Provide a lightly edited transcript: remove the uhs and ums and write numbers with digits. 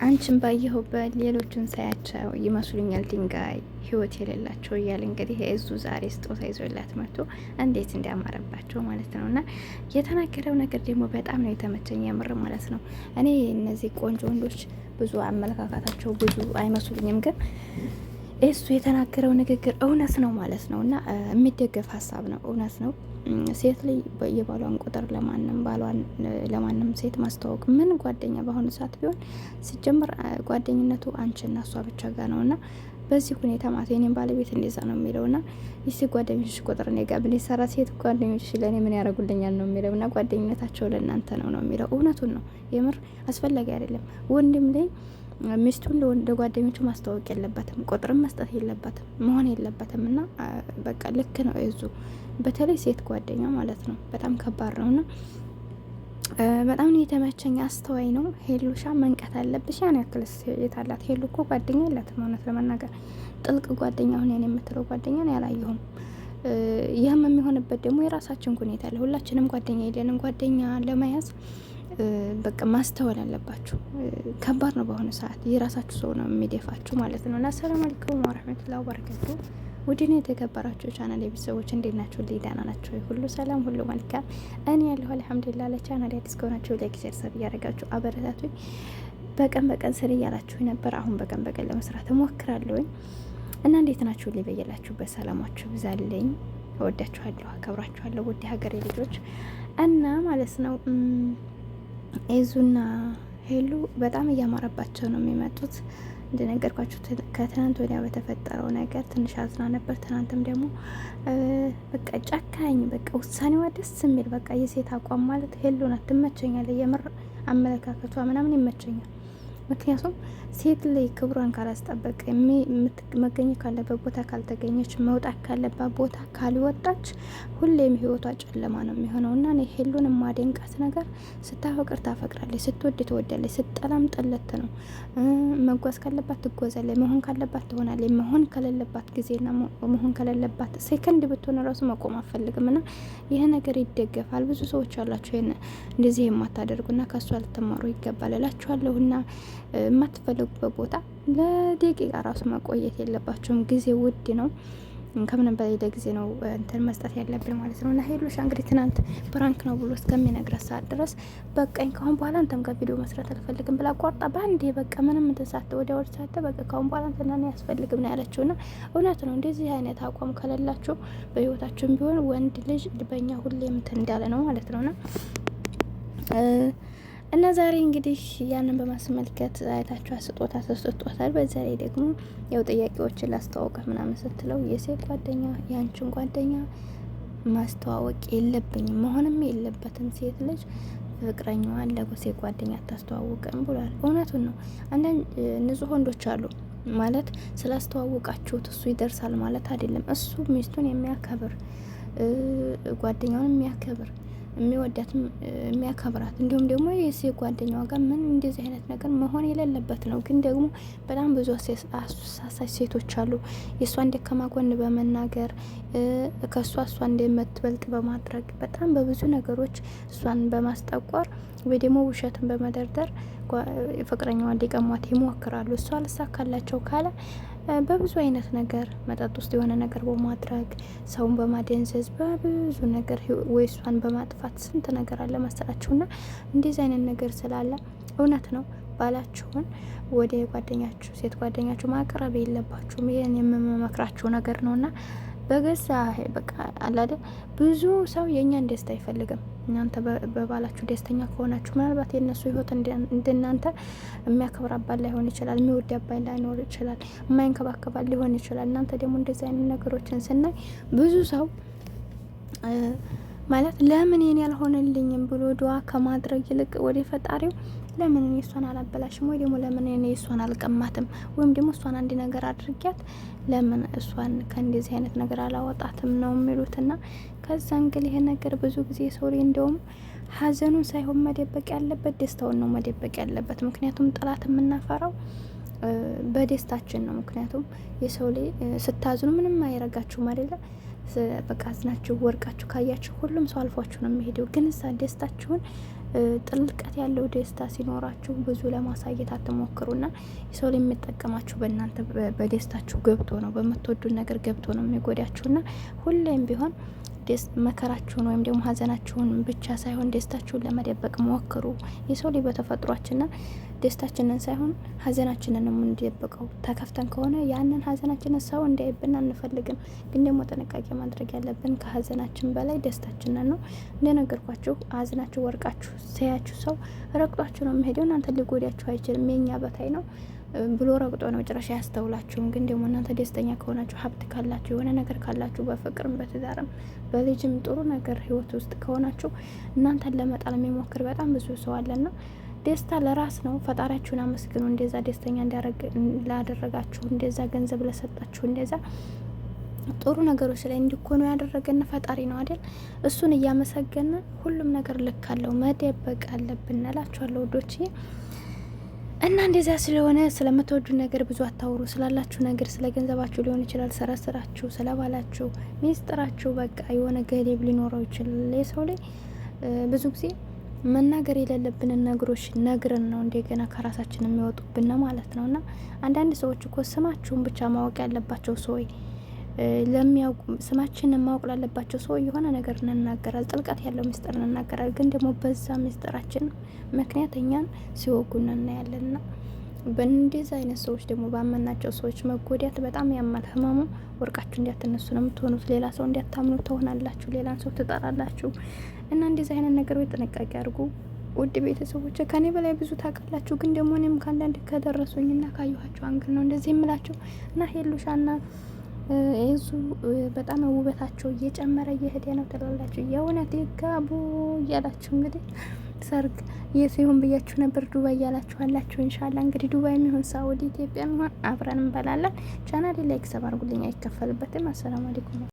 አንቺን ባየሁበት ሌሎችን ሳያቸው ይመስሉኛል ድንጋይ ህይወት የሌላቸው እያለ እንግዲህ የእዙ ዛሬ ስጦታ ይዞላት መጥቶ እንዴት እንዲያማረባቸው ማለት ነው። እና የተናገረው ነገር ደግሞ በጣም ነው የተመቸኝ የምር ማለት ነው። እኔ እነዚህ ቆንጆ ወንዶች ብዙ አመለካከታቸው ብዙ አይመስሉኝም፣ ግን እሱ የተናገረው ንግግር እውነት ነው ማለት ነው። እና የሚደገፍ ሀሳብ ነው፣ እውነት ነው። ሴት ላይ የባሏን ቁጥር ለማንም ሴት ማስተዋወቅ ምን ጓደኛ በአሁኑ ሰዓት ቢሆን ሲጀምር ጓደኝነቱ አንቺና እሷ ብቻ ጋር ነው። እና በዚህ ሁኔታ ማለት የኔም ባለቤት እንደዛ ነው የሚለው። እና ይህ ጓደኞች ቁጥር እኔ ጋር ምን ይሰራ፣ ሴት ጓደኞች ለእኔ ምን ያደርጉልኛል ነው የሚለው። እና ጓደኝነታቸው ለእናንተ ነው የሚለው። እውነቱን ነው የምር አስፈላጊ አይደለም። ወንድም ላይ ሚስቱን ለጓደኞቹ ማስተዋወቅ የለበትም፣ ቁጥርም መስጠት የለበትም፣ መሆን የለበትም። እና በቃ ልክ ነው እዙ በተለይ ሴት ጓደኛ ማለት ነው። በጣም ከባድ ነው። እና በጣም ነው የተመቸኝ። አስተዋይ ነው። ሄሉሻ መንቀት አለብሽ። ያን ያክል ሴት አላት። ሄሉ እኮ ጓደኛ የላትም እውነት ለመናገር ጥልቅ ጓደኛ ሁን የምትለው ጓደኛ ነው ያላየሁም። ይህም የሚሆንበት ደግሞ የራሳችን ሁኔታ አለ። ሁላችንም ጓደኛ የለንም። ጓደኛ ለመያዝ በቃ ማስተዋል አለባችሁ። ከባድ ነው በአሁኑ ሰዓት። የራሳችሁ ሰው ነው የሚደፋችሁ ማለት ነው። እና ሰላም አለይኩም ወራህመቱላሂ ወበረካቱ። ውድን የተከበራችሁ ቻናል የቤተሰቦች እንዴት ናችሁ? ደህና ናችሁ? ሁሉ ሰላም ሁሉ መልካም። እኔ ያለሁ አልሐምዱሊላህ። ለቻናል አዲስ ከሆናችሁ ላይክ፣ ሼር፣ ሰብ እያደረጋችሁ አበረታቱኝ። በቀን ስር እያላችሁ ነበር። አሁን በቀን ለመስራት እሞክራለሁኝ። እና እንዴት ናችሁ? ሊበየላችሁበት ሰላማችሁ ብዛልኝ። እወዳችኋለሁ፣ አከብራችኋለሁ ውድ ሀገሬ ልጆች። እና ማለት ነው ኤዙና ሄሉ በጣም እያማረባቸው ነው የሚመጡት። እንደነገርኳችሁ ከትናንት ወዲያ በተፈጠረው ነገር ትንሽ አዝና ነበር። ትናንትም ደግሞ በቃ ጨካኝ፣ በቃ ውሳኔዋ ደስ የሚል በቃ የሴት አቋም ማለት ሄሉ ናት። ትመቸኛለች፣ የምር አመለካከቷ ምናምን ይመቸኛል። ምክንያቱም ሴት ላይ ክብሯን ካላስጠበቀ መገኘት ካለበት ቦታ ካልተገኘች፣ መውጣት ካለባት ቦታ ካልወጣች ሁሌም ህይወቷ ጨለማ ነው የሚሆነው። እና እኔ ሄሉን የማደንቃት ነገር ስታፈቅር ታፈቅራለች፣ ስትወድ ትወዳለች፣ ስጠላም ጠለት ነው። መጓዝ ካለባት ትጓዛለች፣ መሆን ካለባት ትሆናለች። መሆን ከሌለባት ጊዜና መሆን ከሌለባት ሴከንድ ብትሆን ራሱ መቆም አፈልግም። እና ይህ ነገር ይደገፋል። ብዙ ሰዎች አላችሁ እንደዚህ የማታደርጉና ከሷ ልትማሩ ይገባል እላችኋለሁ። እና የማትፈልጉበት ቦታ ለደቂቃ ራሱ መቆየት የለባቸውም። ጊዜ ውድ ነው። ከምንም በላይ ለጊዜ ነው እንትን መስጠት ያለብን ማለት ነው። እና ሄሉሻ እንግዲህ ትናንት ፕራንክ ነው ብሎ እስከሚነግራት ሰዓት ድረስ በቃኝ፣ ካሁን በኋላ አንተም ጋር ቪዲዮ መስራት አልፈልግም ብላ ቆርጣ በአንዴ በቃ ምንም እንትን ሳትል ወዲያ ወዲህ ሳትል በቃ ካሁን በኋላ እንትን ያስፈልግም ነው ያለችው። እና እውነት ነው። እንደዚህ አይነት አቋም ከሌላችሁ በህይወታችሁም ቢሆን ወንድ ልጅ በኛ ሁሌም እንትን እንዳለ ነው ማለት ነውና እና ዛሬ እንግዲህ ያንን በማስመልከት አይታችሁ ስጦታ ተሰጥቷታል። በዛ ላይ ደግሞ ያው ጥያቄዎችን ላስተዋወቀ ምናምን ስትለው የሴት ጓደኛ የአንቺን ጓደኛ ማስተዋወቅ የለብኝም መሆንም የለበትም፣ ሴት ልጅ ፍቅረኛዋን ለሴት ጓደኛ አታስተዋውቅም ብሏል። እውነቱን ነው። አንዳንድ ንጹህ ወንዶች አሉ ማለት ስላስተዋወቃችሁት እሱ ይደርሳል ማለት አይደለም። እሱ ሚስቱን የሚያከብር ጓደኛውን የሚያከብር የሚወዳት የሚያከብራት እንዲሁም ደግሞ የሴት ጓደኛዋ ጋር ምን እንደዚህ አይነት ነገር መሆን የሌለበት ነው። ግን ደግሞ በጣም ብዙ አሳሳች ሴቶች አሉ። የእሷን ደካማ ጎን በመናገር ከእሷ እንደምትበልጥ በማድረግ በጣም በብዙ ነገሮች እሷን በማስጠቆር ወይ ደግሞ ውሸትን በመደርደር ፍቅረኛዋን ሊቀሟት ይሞክራሉ። እሷ አልሳካላቸው ካለ በብዙ አይነት ነገር መጠጥ ውስጥ የሆነ ነገር በማድረግ ሰውን በማደንዘዝ በብዙ ነገር ወይ እሷን በማጥፋት ስንት ነገር አለ መሰላችሁና እንደዚህ አይነት ነገር ስላለ እውነት ነው ባላችሁን ወደ ጓደኛችሁ ሴት ጓደኛችሁ ማቅረብ የለባችሁም። ይሄን የምመክራችሁ ነገር ነውና በገዛ በቃ አላደ ብዙ ሰው የኛን ደስታ አይፈልግም። እናንተ በባላችሁ ደስተኛ ከሆናችሁ ምናልባት የነሱ ህይወት እንደናንተ የሚያከብር አባል ላይሆን ይችላል፣ የሚወድ አባል ላይኖር ይችላል፣ የማይንከባከባል ሊሆን ይችላል። እናንተ ደግሞ እንደዚህ አይነት ነገሮችን ስናይ ብዙ ሰው ማለት ለምን የኔ ያልሆነልኝም ብሎ ዱዓ ከማድረግ ይልቅ ወደ ፈጣሪው ለምን እኔ እሷን አላበላሽም ወይ ደግሞ ለምን እኔ እሷን አልቀማትም ወይም ደግሞ እሷን አንድ ነገር አድርጊያት ለምን እሷን ከእንደዚህ አይነት ነገር አላወጣትም ነው የሚሉትና ከዛ እንግዲህ ይሄ ነገር ብዙ ጊዜ ሰው ላይ እንደውም ሀዘኑን ሳይሆን መደበቅ ያለበት ደስታውን ነው መደበቅ ያለበት። ምክንያቱም ጠላት የምናፈራው በደስታችን ነው። ምክንያቱም የሰው ላይ ስታዝኑ ምንም አይረጋችሁም አይደለ? በቃ አዝናችሁ ወርቃችሁ ካያችሁ ሁሉም ሰው አልፏችሁ ነው የሚሄደው። ግን እዛ ደስታችሁን ጥልቀት ያለው ደስታ ሲኖራችሁ ብዙ ለማሳየት አትሞክሩና ሰው ላይ የሚጠቀማችሁ በእናንተ በደስታችሁ ገብቶ ነው፣ በምትወዱት ነገር ገብቶ ነው የሚጎዳችሁና ሁሌም ቢሆን መከራችሁን ወይም ደግሞ ሀዘናችሁን ብቻ ሳይሆን ደስታችሁን ለመደበቅ ሞክሩ። የሰው ልጅ በተፈጥሯችንና ደስታችንን ሳይሆን ሀዘናችንን ነው የምንደብቀው። ተከፍተን ከሆነ ያንን ሀዘናችንን ሰው እንዳይብን አንፈልግም። ግን ደግሞ ጥንቃቄ ማድረግ ያለብን ከሀዘናችን በላይ ደስታችንን ነው። እንደነገርኳችሁ ሀዘናችሁ ወርቃችሁ ሲያችሁ ሰው ረግጧችሁ ነው የሚሄደው። እናንተ ሊጎዳችሁ አይችልም። የኛ በታይ ነው ብሎ ረግጦ ነው ጭራሽ አያስተውላችሁም። ግን ደግሞ እናንተ ደስተኛ ከሆናችሁ ሀብት ካላችሁ የሆነ ነገር ካላችሁ በፍቅርም በትዳርም በልጅም ጥሩ ነገር ህይወት ውስጥ ከሆናችሁ እናንተን ለመጣል የሚሞክር በጣም ብዙ ሰው አለና ደስታ ለራስ ነው። ፈጣሪያችሁን አመስግኑ። እንደዛ ደስተኛ ላደረጋችሁ፣ እንደዛ ገንዘብ ለሰጣችሁ፣ እንደዛ ጥሩ ነገሮች ላይ እንዲኮኑ ያደረገን ፈጣሪ ነው አይደል? እሱን እያመሰገነ ሁሉም ነገር ልክ አለው። መደበቅ አለብን እላችኋለሁ ውዶቼ። እና እንደዛ ስለሆነ ስለምትወዱ ነገር ብዙ አታውሩ። ስላላችሁ ነገር ስለ ገንዘባችሁ ሊሆን ይችላል፣ ስራችሁ፣ ስለ ባላችሁ ሚስጥራችሁ፣ በቃ የሆነ ገደብ ሊኖረው ይችላል። የሰው ላይ ብዙ ጊዜ መናገር የሌለብንን ነገሮች ነግረን ነው እንደገና ከራሳችን የሚወጡብን ማለት ነው። እና አንዳንድ ሰዎች እኮ ስማችሁን ብቻ ማወቅ ያለባቸው ሰው ለሚያውቁ ስማችንን ማወቅ ላለባቸው ሰው የሆነ ነገር እንናገራል፣ ጥልቀት ያለው ሚስጥር እንናገራል። ግን ደግሞ በዛ ሚስጥራችን ምክንያት እኛን ሲወጉን እናያለንና በእንደዚህ አይነት ሰዎች ደግሞ ባመናቸው ሰዎች መጎዳት በጣም ያማል። ህመሙ ወርቃችሁ እንዲያትነሱ ነው የምትሆኑት። ሌላ ሰው እንዲያታምኑ ትሆናላችሁ። ሌላን ሰው ትጠራላችሁ። እና እንደዚህ አይነት ነገሮች ጥንቃቄ አድርጉ ውድ ቤተሰቦች። ከኔ በላይ ብዙ ታውቃላችሁ። ግን ደግሞ እኔም ከአንዳንድ ከደረሱኝና ካየኋቸው አንግል ነው እንደዚህ የምላቸው እና ሄሉሻና እዙ በጣም ውበታቸው እየጨመረ እየሄደ ነው ትላላችሁ። የእውነት ይጋቡ እያላችሁ እንግዲህ ሰርግ የሲሆን ብያችሁ ነበር። ዱባይ እያላችሁ አላችሁ። ኢንሻአላ እንግዲህ ዱባይ የሚሆን ሳውዲ፣ ኢትዮጵያ የሚሆን አብረን እንበላለን። ቻናሌ ላይክ ሰብ አድርጉልኝ፣ አይከፈልበትም። አሰላሙ አለይኩም።